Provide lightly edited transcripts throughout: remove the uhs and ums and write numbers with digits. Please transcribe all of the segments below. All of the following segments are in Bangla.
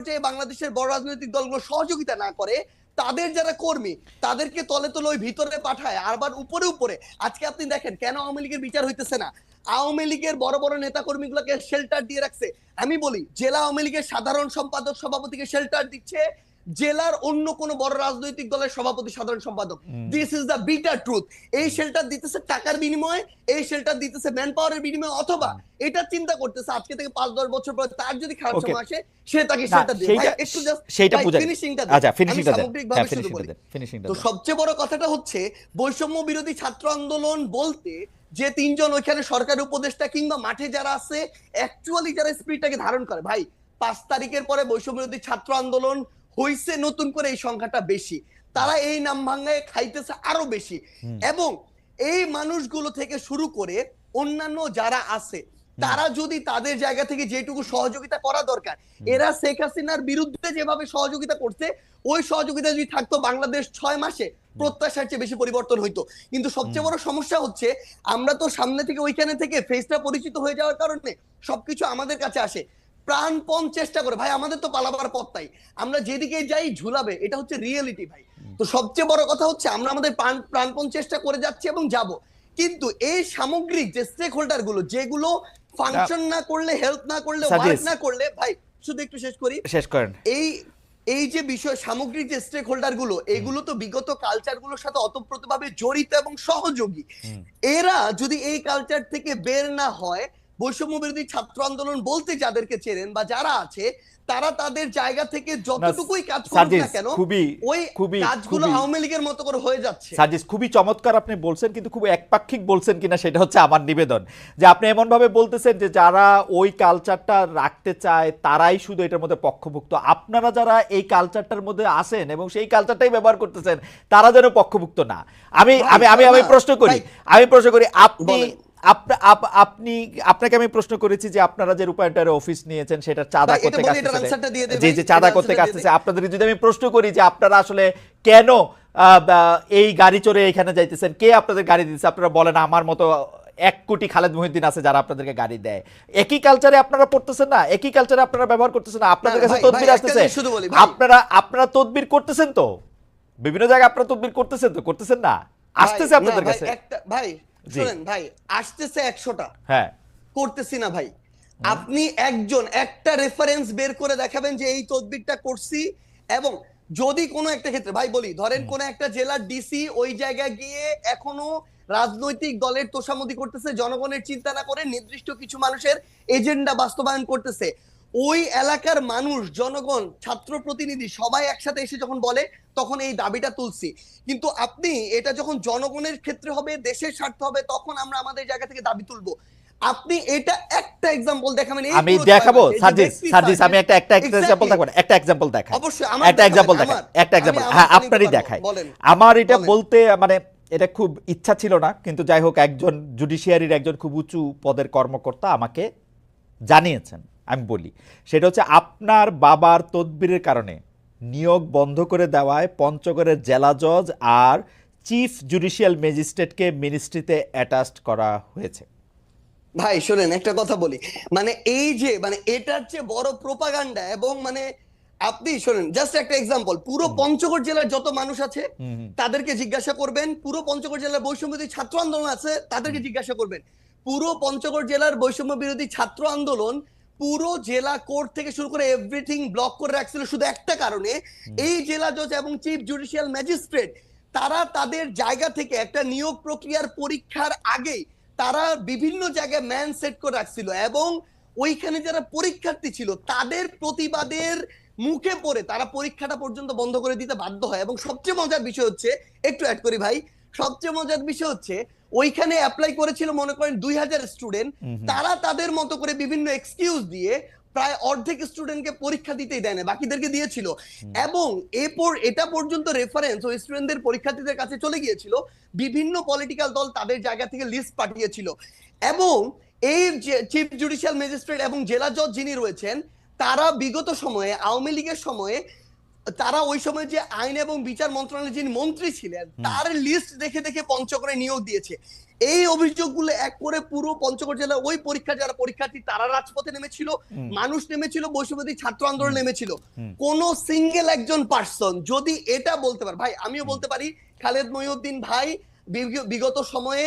পর্যায়ে বাংলাদেশের বড় রাজনৈতিক দলগুলো সহযোগিতা না করে, তাদের যারা কর্মী তাদেরকে তলে তলে ওই ভিতরে পাঠায়, আবার উপরে উপরে আজকে আপনি দেখেন কেন আওয়ামী লীগের বিচার হইতেছে না। আওয়ামী লীগের বড় বড় নেতা কর্মীগুলোকে শেল্টার দিয়ে রাখছে। আমি বলি জেলা আওয়ামী লীগের সাধারণ সম্পাদক সভাপতিকে শেল্টার দিচ্ছে জেলার অন্য কোন বড় রাজনৈতিক দলের সভাপতি সাধারণ সম্পাদক। This is the bitter truth. এই শেল্টার দিতেছে টাকার বিনিময়ে, এই শেল্টার দিতেছে ম্যান পাওয়ারের বিনিময়ে, অথবা এটা চিন্তা করতেছে আজকে থেকে ৫-১০ বছর পর তার যদি খারাপ সময় আসে সে তাকে শেল্টার দিবে। ভাই একটু জাস্ট সেইটা বুঝাই। ফিনিশিংটা আচ্ছা ফিনিশিংটা দেন, সামগ্রিকভাবে শুরু করি। ফিনিশিংটা তো দেন। সবচেয়ে বড় কথাটা হচ্ছে বৈষম্য বিরোধী ছাত্র আন্দোলন বলতে যে তিনজন ওইখানে সরকারি উপদেষ্টা কিংবা মাঠে যারা আছে অ্যাকচুয়ালি যারা স্পিরিটটাকে ধারণ করে, ভাই ৫ তারিখের পরে বৈষম্য বিরোধী ছাত্র আন্দোলন হইছে নতুন করে এই সংখ্যাটা বেশি, তারা এই নাম ভাঙায় খাইতেছে আরো বেশি। এবং এই মানুষগুলো থেকে শুরু করে অন্যান্য যারা আছে তারা যদি তাদের জায়গা থেকে যেটুকু সহযোগিতা করা দরকার, এরা শেখ হাসিনার বিরুদ্ধে যেভাবে সহযোগিতা করছে ওই সহযোগিতা যদি থাকতো বাংলাদেশ ৬ মাসে প্রত্যাশার চেয়ে বেশি পরিবর্তন হইতো। কিন্তু সবচেয়ে বড় সমস্যা হচ্ছে আমরা তো সামনে থেকে ওইখানে থেকে ফেসটা পরিচিত হয়ে যাওয়ার কারণে সবকিছু আমাদের কাছে আসে, প্রাণপণ চেষ্টা করে। ভাই আমাদের তো পালাবার পথ তাই, আমরা যেদিকে যাই ঝুলাবে, এটা হচ্ছে রিয়েলিটি ভাই। তো সবচেয়ে বড় কথা হচ্ছে আমরা আমাদের প্রাণপণ চেষ্টা করে যাচ্ছি এবং যাব, কিন্তু এই সামগ্রিক যে স্টেক হোল্ডার গুলো যেগুলো ফাংশন না করলে, হেল্প না করলে, ওয়ার্ক না করলে, ভাই শুধু একটু শেষ করি, শেষ করেন। এই যে বিষয় সামগ্রিক যে স্টেক হোল্ডার গুলো এগুলো তো বিগত কালচার গুলোর সাথে অতপ্রতভাবে জড়িত এবং সহযোগী। এরা যদি এই কালচার থেকে বের না হয়, বৈষম্য বিরোধী ছাত্র আন্দোলন বলতে যাদেরকে চেনেন বা যারা আছে তারা তাদের জায়গা থেকে যতটুকুই কাজ করুক না কেন ওই কাজগুলো আওয়ামী লীগের মতো করে হয়ে যাচ্ছে। সাজিস খুবই চমৎকার আপনি বলছেন, কিন্তু খুব একপাক্ষিক বলছেন কিনা সেটা হচ্ছে আমার নিবেদন। যে আপনি এমন ভাবে বলতেছেন যে যারা ওই কালচারটা রাখতে চায় তারাই শুধু এটার মধ্যে পক্ষভুক্ত, আপনারা যারা এই কালচারটার মধ্যে আসেন এবং সেই কালচারটাই ব্যবহার করতেছেন তারা যেন পক্ষভুক্ত না। আমি আমি আমি আমি প্রশ্ন করি আপনাকে আমি প্রশ্ন করেছি যে আপনারা যে রূপায়ণটার অফিস নিয়েছেন সেটা চাঁদা করতে যে চাঁদা করতে আসতেছে, আপনাদের যদি আমি প্রশ্ন করি যে আপনারা আসলে কেন এই গাড়ি চড়ে এখানে যাইতেছেন, কে আপনাদের গাড়ি দিতেছে, আপনারা বলেন আমার মতো ১ কোটি খালেদ মহিউদ্দিন আছে যারা আপনাদেরকে গাড়ি দেয়। একই কালচারে আপনারা পড়তেছেন না, একই কালচারে আপনারা ব্যবহার করতেছেন না, আপনাদের কাছে তদবির আসতেছে, আপনারা তদবির করতেছেন তো বিভিন্ন জায়গায়, আপনারা তদবির করতেছেন তো, করতেছেন না, আসতেছে আপনাদের কাছে। ভাই শুনেন ভাই, আসতেছে ১০০টা, হ্যাঁ করতেছি না ভাই। আপনি একটা রেফারেন্স বের করে দেখাবেন যে এই তদবিরটা করছি। এবং যদি কোনো একটা ক্ষেত্রে ভাই বলি, ধরেন কোন একটা জেলার ডিসি ওই জায়গায় গিয়ে এখনো রাজনৈতিক দলের তোষামোদি করতেছে, জনগণের চিন্তা না করে নির্দিষ্ট কিছু মানুষের এজেন্ডা বাস্তবায়ন করতেছে, ওই এলাকার মানুষ, জনগণ, ছাত্র প্রতিনিধি সবাই একসাথে এসে যখন বলে তখন এই দাবিটা তুলছি। কিন্তু আপনি এটা যখন জনগণের ক্ষেত্রে হবে, দেশের স্বার্থ হবে, তখন আমরা আমাদের জায়গা থেকে দাবি তুলবো। আপনি এটা একটা এক্সাম্পল দেখাবেন, আমি দেখাবো সার্জিস আমি একটা এক্সাম্পল দেখাবো, একটা এক্সাম্পল দেখাই, অবশ্যই একটা এক্সাম্পল দেখাই, একটা এক্সাম্পল, হ্যাঁ আপনারই দেখাই। আমার এটা বলতে মানে এটা খুব ইচ্ছা ছিল না, কিন্তু যাই হোক একজন জুডিশিয়ারির একজন খুব উঁচু পদের কর্মকর্তা আমাকে জানিয়েছেন, আমি বলি সেটা হচ্ছে আপনার বাবার তদবিরের কারণে নিয়োগ বন্ধ করে দেওয়ায় পঞ্চগড়ের জেলা জজ আর চিফ জুডিশিয়াল ম্যাজিস্ট্রেটকে মিনিস্ট্রিতে অ্যাটাচড করা হয়েছে। ভাই শোনেন একটা কথা বলি, মানে এই যে মানে এটার চেয়ে বড় প্রোপাগান্ডা, এবং মানে আপনি শোনেন জাস্ট একটা এক্সাম্পল, পুরো পঞ্চগড় জেলার যত মানুষ আছে তাদেরকে জিজ্ঞাসা করবেন, পুরো পঞ্চগড় জেলার বৈষম্য বিরোধী ছাত্র আন্দোলন আছে তাদেরকে জিজ্ঞাসা করবেন, পুরো পঞ্চগড় জেলার বৈষম্য বিরোধী ছাত্র আন্দোলন পুরো জেলা কোর্ট থেকে শুরু করে এভরিথিং ব্লক করে রাখছিল শুধু একটা কারণে, এই জেলা জজ এবং চিফ জুডিশিয়াল ম্যাজিস্ট্রেট তারা তাদের জায়গা থেকে একটা নিয়োগ প্রক্রিয়ার পরীক্ষার আগে তারা বিভিন্ন জায়গায় ম্যান সেট করে রাখছিল, এবং ওইখানে যারা পরীক্ষার্থী ছিল তাদের প্রতিবাদের মুখে পড়ে তারা পরীক্ষাটা পর্যন্ত বন্ধ করে দিতে বাধ্য হয়। এবং সবচেয়ে মজার বিষয় হচ্ছে, একটু অ্যাড করি ভাই, সবচেয়ে মজার বিষয় হচ্ছে ওইখানে অ্যাপ্লাই করেছিল মনে করেন ২০০০ স্টুডেন্ট, তারা তাদের মতো করে বিভিন্ন এক্সকিউজ দিয়ে প্রায় অর্ধেক স্টুডেন্টকে পরীক্ষা দিতেই দেয় না, বাকিদেরকে দিয়েছিল। এবং এরপর এটা পর্যন্ত রেফারেন্স ওই স্টুডেন্টদের পরীক্ষার্থীদের কাছে চলে গিয়েছিল, বিভিন্ন পলিটিক্যাল দল তাদের জায়গা থেকে লিস্ট পাঠিয়েছিল। এবং এই চিফ জুডিশিয়াল ম্যাজিস্ট্রেট এবং জেলা জজ যিনি রয়েছেন তারা বিগত সময়ে আওয়ামী লীগের সময়ে তারা ওই সময় যে আইন এবং বিচার মন্ত্রণালয়ের যিনি মন্ত্রী ছিলেন তার লিস্ট দেখে দেখে পঞ্চগড়ে নিয়োগ দিয়েছে। এই অভিযোগগুলো এক করে পুরো পঞ্চগড় জেলার ওই পরীক্ষা যারা পরীক্ষার্থী তারা রাজপথে নেমেছিল, মানুষ নেমেছিল, বৈষম্যবিরোধী ছাত্র আন্দোলন নেমেছিল। কোন সিঙ্গেল একজন পার্সন যদি এটা বলতে পারে, ভাই আমিও বলতে পারি খালেদ মহিউদ্দিন ভাই বিগত সময়ে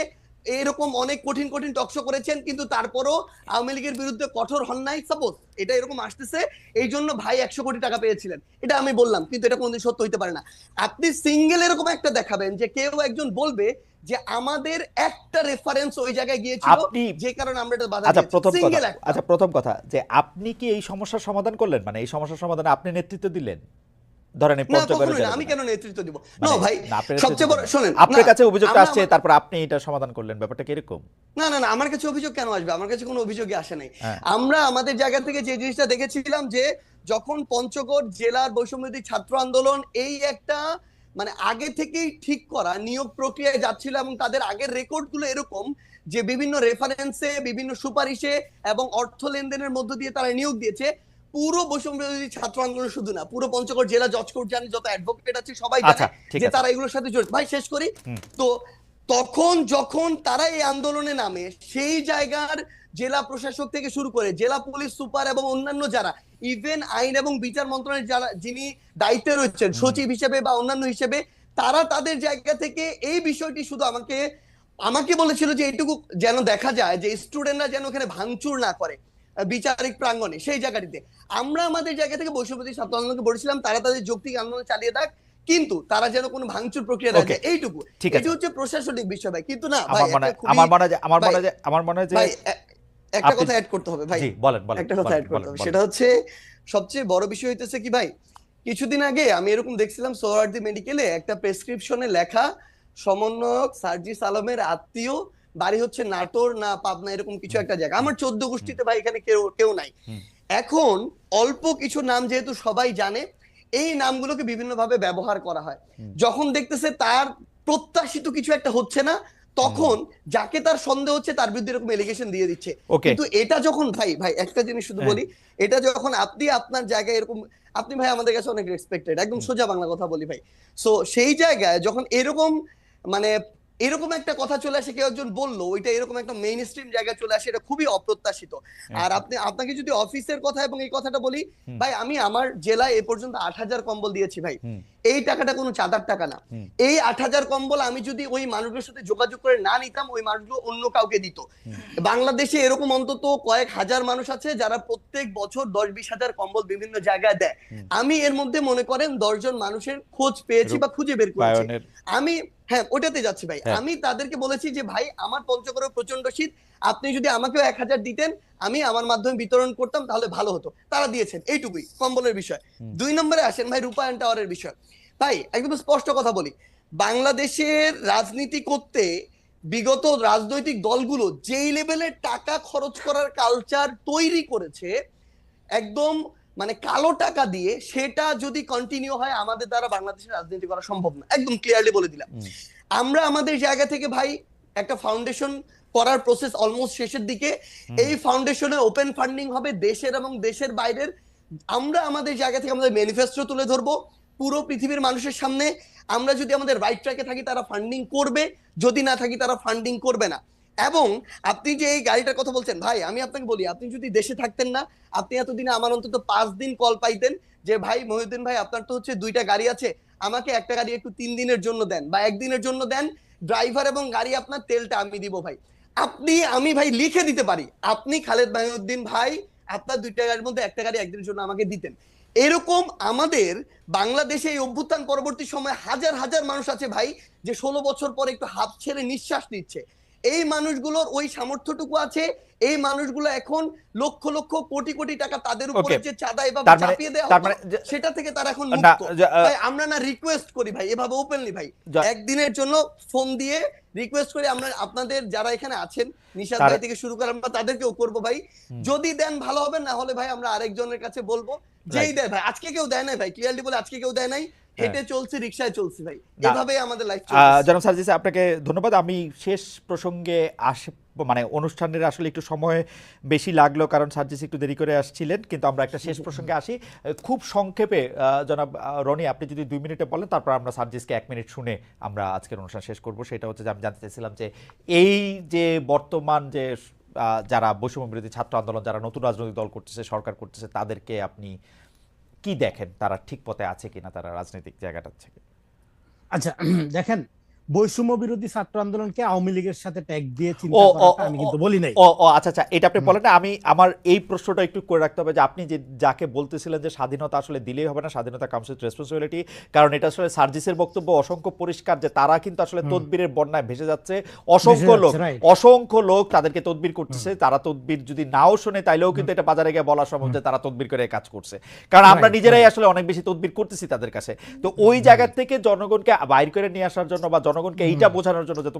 এরকম অনেক কঠিন কঠিন টকশো করেছেন, কিন্তু তারপরও আওয়ামী লীগের বিরুদ্ধে কঠোর হন নাই। সাপোজ এটা এরকম আসতেছে, এই জন্য ভাই 100 কোটি টাকা পেয়েছিলেন, এটা আমি বললাম, কিন্তু এটা কোনদিন সত্য হইতে পারে না। আপনি সিঙ্গেল এরকম একটা দেখাবেন যে কেউ একজন বলবে যে আমাদের একটা রেফারেন্স ওই জায়গায় গিয়েছিল যে কারণে আমরা এটা বাধা দিয়েছি। আচ্ছা, প্রথম কথা যে আপনি কি এই সমস্যার সমাধান করলেন, মানে এই সমস্যার সমাধানে আপনি নেতৃত্ব দিলেন? ধরেন আমি কেন নেতৃত্ব দিব? না ভাই, সবচেয়ে বড় শুনেন, আপনার কাছে অভিযোগটা আসছে, তারপর আপনি এটা সমাধান করলেন, ব্যাপারটা কি এরকম? না না না, আমার কাছে অভিযোগ কেন আসবে? আমার কাছে কোনো অভিযোগই আসে নাই। আমরা আমাদের জায়গা থেকে যে জিনিসটা দেখেছিলাম যে যখন পঞ্চগড় জেলার বৈষম্যবিরোধী ছাত্র আন্দোলন এই একটা মানে আগে থেকেই ঠিক করা নিয়োগ প্রক্রিয়ায় যাচ্ছিল এবং তাদের আগের রেকর্ড গুলো এরকম যে বিভিন্ন রেফারেন্সে, বিভিন্ন সুপারিশে এবং অর্থ লেনদেনের মধ্য দিয়ে তারা নিয়োগ দিয়েছে। পুরো বৈষম্যবিরোধী ছাত্র আন্দোলন শুধু না, পুরো পঞ্চগড় জেলা জজ কোর্ট জানে, যত অ্যাডভোকেট আছে সবাই জানে যে তারা এগুলোর সাথে জড়িত। ভাই শেষ করি তো, তখন যখন তারা এই আন্দোলনে নামে সেই জায়গার জেলা প্রশাসক থেকে শুরু করে জেলা পুলিশ সুপার এবং অন্যান্য যারা, ইভেন আইন এবং বিচার মন্ত্রণালয়ের যারা যিনি দায়িত্বে রয়েছেন সচিব হিসেবে বা অন্যান্য হিসেবে, তারা তাদের জায়গা থেকে এই বিষয়টি শুধু আমাকে বলেছিল যে এইটুকু যেন দেখা যায় যে স্টুডেন্টরা যেন ওখানে ভাঙচুর না করে বিচারিক প্রাঙ্গণে। সেই জায়গাটিতে আমরা আমাদের জায়গা থেকে বৈষম্যবিরোধী ছাত্র আন্দোলনকে বলেছিলাম তারা তাদের যৌক্তিক আন্দোলন চালিয়ে থাক, কিন্তু তারা যেন কোনো ভাঙচুর প্রক্রিয়া না যায়, এইটুকু। এটা হচ্ছে প্রশাসনিক বিষয় ভাই, কিন্তু না ভাই আমার মনে হয় যে একটা কথা অ্যাড করতে হবে ভাই, বলেন একটা কথা অ্যাড করতে হবে, সেটা হচ্ছে সবচেয়ে বড় বিষয় হইতেছে কি ভাই, কিছুদিন আগে আমি এরকম দেখছিলাম সোহরাওয়ার্দী মেডিকেলে একটা প্রেসক্রিপশনে লেখা সমন্বয়ক সার্জিস আলমের আত্মীয়, বাড়ি হচ্ছে নাটোর না পাবনা এরকম কিছু একটা জায়গা। আমার 14 গোষ্ঠীতে ভাই এখানে কেউ নাই। এখন অল্প কিছু নাম যেহেতু সবাই জানে, এই নামগুলোকে বিভিন্ন ভাবে ব্যবহার করা হয়। যখন দেখতেছে তার প্রত্যাশিত কিছু একটা হচ্ছে না, তখন যাকে তার সন্দেহ হচ্ছে তার বিরুদ্ধে এরকম এলিগেশন দিয়ে দিচ্ছে। কিন্তু এটা যখন ভাই একটা জিনিস শুধু বলি, এটা যখন আপনি আপনার জায়গায় এরকম, আপনি ভাই আমাদের কাছে অনেক রেসপেক্টেড, একদম সোজা বাংলা কথা বলি ভাই, সো সেই জায়গায় যখন এরকম মানে এরকম একটা কথা চলে আসে, কেউ একজন বললো ওইটা এরকম একটা মেইন স্ট্রিম জায়গায় চলে আসে, এটা খুবই অপ্রত্যাশিত। আর আপনাকে যদি অফিসের কথা এবং এই কথাটা বলি ভাই, আমি আমার জেলায় এ পর্যন্ত 8,000 কম্বল দিয়েছি ভাই। এই টাকাটা কোনো চাঁদার টাকা না। এই 8,000 কম্বল আমি যদি ওই মানুষগুলোর সাথে যোগাযোগ করে না নিতাম, ওই মানুষগুলো অন্য কাউকে দিত। বাংলাদেশে এরকম অন্তত কয়েক হাজার মানুষ আছে যারা প্রত্যেক বছর 10-20 হাজার কম্বল বিভিন্ন জায়গায় দেয়। আমি এর মধ্যে মনে করেন 10 জন মানুষের খোঁজ পেয়েছি বা খুঁজে বের করেছি। আমি ওটাতে যাচ্ছি ভাই, আমি তাদেরকে বলেছি যে ভাই আমার পঞ্চগড়ে প্রচন্ড শীত, আপনি যদি আমাকেও 1,000 দিতেন আমি আমার মাধ্যমে বিতরণ করতাম তাহলে ভালো হতো। তারা দিয়েছেন, এইটুকুই কম্বলের বিষয়। 2 নম্বরে আসেন ভাই রূপায়ণ টাওয়ারের বিষয়। ভাই একদম স্পষ্ট কথা বলি, বাংলাদেশের রাজনীতি করতে বিগত রাজনৈতিক দলগুলো যেই লেভেলের টাকা খরচ করার কালচার তৈরি করেছে, একদম মানে কালো টাকা দিয়ে, সেটা যদি কন্টিনিউ হয় আমাদের দ্বারা বাংলাদেশের রাজনীতি করা সম্ভব না, একদম ক্লিয়ারলি বলে দিলাম। আমরা আমাদের জায়গা থেকে ভাই একটা ফাউন্ডেশন করার প্রসেস অলমোস্ট শেষের দিকে। এই ফাউন্ডেশনে ওপেন ফান্ডিং হবে দেশের এবং দেশের বাইরের। আমরা আমাদের জায়গা থেকে আমাদের ম্যানিফেস্টো তুলে ধরবো পুরো পৃথিবীর মানুষের সামনে। আমরা যদি আমাদের রাইট ট্র্যাকে থাকি তারা ফান্ডিং করবে, যদি না থাকি তারা ফান্ডিং করবে না। এবং আপনি যে এই গাড়িটার কথা বলছেন ভাই, আমি আপনাকে বলি, আপনি যদি দেশে থাকতেন না, আপনি এতদিনে আমার অন্তত 5 দিন কল পাইতেন যে ভাই মহিউদ্দিন ভাই আপনার তো হচ্ছে 2টা গাড়ি আছে, আমাকে একটা গাড়ি একটু 3 দিনের জন্য দেন বা 1 দিনের জন্য দেন, ড্রাইভার এবং গাড়ি আপনার, তেলটা আমি দিব ভাই। আমি ভাই লিখে দিতে পারি, আপনি খালেদ মহিউদ্দিন ভাই আপনার 2টা গাড়ির মধ্যে একটা গাড়ি একদিনের জন্য আমাকে দিতেন। এরকম আমাদের বাংলাদেশে এই অভ্যুত্থান পরবর্তী সময় হাজার হাজার মানুষ আছে ভাই, যে 16 বছর পরে একটু হাত ছেড়ে নিঃশ্বাস নিচ্ছে। এই মানুষগুলোর ওই সামর্থ্যটুকু আছে, এই মানুষগুলো এখন লক্ষ লক্ষ কোটি কোটি টাকা তাদের উপরে যে চাঁদা এভাবে চাপিয়ে দেওয়া হয় সেটা থেকে তারা এখন মুক্ত। ভাই আমরা না রিকোয়েস্ট করি ভাই এভাবে ওপেনলি ভাই, একদিনের জন্য ফোন দিয়ে রিকোয়েস্ট করি, আমরা আপনাদের যারা এখানে আছেন নিশাদ ভাই থেকে শুরু করে আমরা তাদেরকেও করবো ভাই, যদি দেন ভালো হবে, না হলে ভাই আমরা আরেকজনের কাছে বলবো যেই দেয় ভাই। আজকে কেউ দেয় নাই ভাই, ক্লিয়ারলি বলে আজকে কেউ দেয় নাই, হেঁটে চলছি, রিকশায় চলছি ভাই, না, এভাবেই আমাদের লাইফ চলছে। জনাব সার্জিস আপনাকে ধন্যবাদ। আমি শেষ প্রসঙ্গে মানে অনুষ্ঠানের আসলে একটু সময় বেশি লাগলো কারণ সার্জিস একটু দেরি করে আসছিলেন, কিন্তু আমরা একটা শেষ প্রসঙ্গে আসি খুব সংক্ষেপে। জনাব রনি, আপনি যদি 2 মিনিটে বলেন, তারপর আমরা সার্জিসকে 1 মিনিট শুনে আমরা আজকের অনুষ্ঠান শেষ করব। সেটা হচ্ছে যে আমি জানতে চাইছিলাম যে এই যে বর্তমান যে যারা বৈষম্য বিরোধী ছাত্র আন্দোলন, যারা নতুন রাজনৈতিক দল করতেছে, সরকার করতেছে, তাদেরকে আপনি কি দেখেন? তারা ঠিক পথে আছে কিনা, তারা রাজনৈতিক জায়গাটা থেকে? আচ্ছা, দেখেন, বৈষম্য বিরোধী ছাত্র আন্দোলনকে আওয়ামী লীগের সাথে ট্যাগ দিয়ে চিন্তা করাটা আমি কিন্তু বলি নাই। আচ্ছা আচ্ছা, এটা আপনি বলেন না। আমি আমার এই প্রশ্নটা একটু করে রাখতে হবে যে আপনি যে যাকে বলতেছিলেন যে স্বাধীনতা আসলে দিলেই হবে না, স্বাধীনতা কামস উইথ রেসপন্সিবিলিটি, কারণ এটা আসলে সার্জিসের বক্তব্য অসংখ্য পরিষ্কার যে তারা কিন্তু আসলে তদবিরের বন্যায় ভেসে যাচ্ছে। অসংখ্য লোক তাদেরকে তদবির করতেছে। তারা তদবির যদি নাও শোনে তাইলেও কিন্তু এটা বাজারে গিয়ে বলা সম্ভব যে তারা তদবির করে কাজ করছে, কারণ আমরা নিজেরাই আসলে অনেক বেশি তদবির করতেছি তাদের কাছে। তো ওই জায়গা থেকে জনগণকে বাইর করে নিয়ে আসার জন্য বা জনগণকে এইটা বোঝানোর জন্য যে